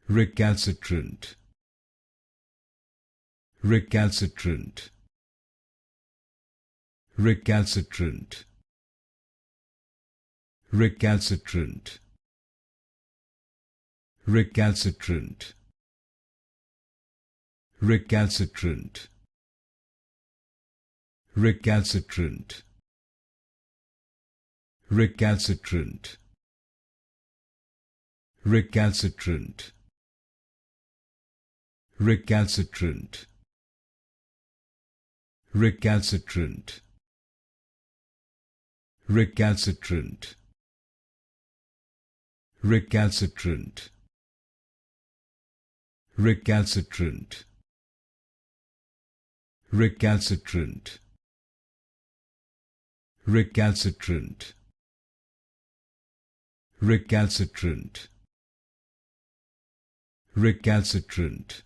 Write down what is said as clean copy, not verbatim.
Recalcitrant. Recalcitrant. Recalcitrant. Recalcitrant. Recalcitrant. Recalcitrant. Recalcitrant. Recalcitrant. Recalcitrant. Recalcitrant. Recalcitrant. Recalcitrant. Recalcitrant. Recalcitrant. Recalcitrant. Recalcitrant. Recalcitrant. Recalcitrant.